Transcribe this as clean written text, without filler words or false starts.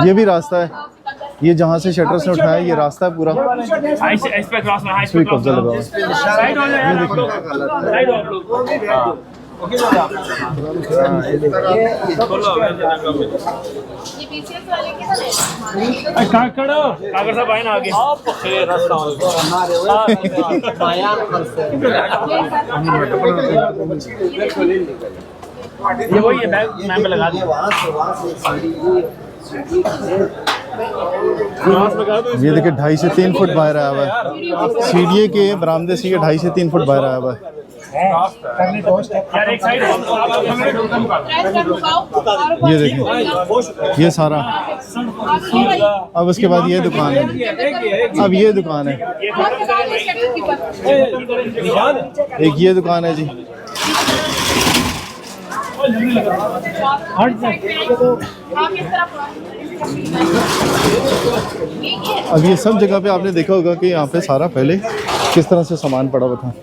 ये भी रास्ता है, ये जहाँ से शटर से उठाया ये रास्ता है पूरा। इस पे कब्जा लगा हुआ है। कागर साहब आए ना आगे। ये वही है, बैग मैम पे लगा दिया। ये देखिए 2.5 से 3 फुट बाहर आया हुआ है, सीढ़ी के बरामदे से ये 2.5 से 3 फुट बाहर आया हुआ है। ये देखिए ये सारा। अब उसके बाद ये दुकान है, अब ये दुकान है, एक ये दुकान है जी। अब ये सब जगह पे आपने देखा होगा कि यहाँ पे सारा पहले किस तरह से सामान पड़ा हुआ था।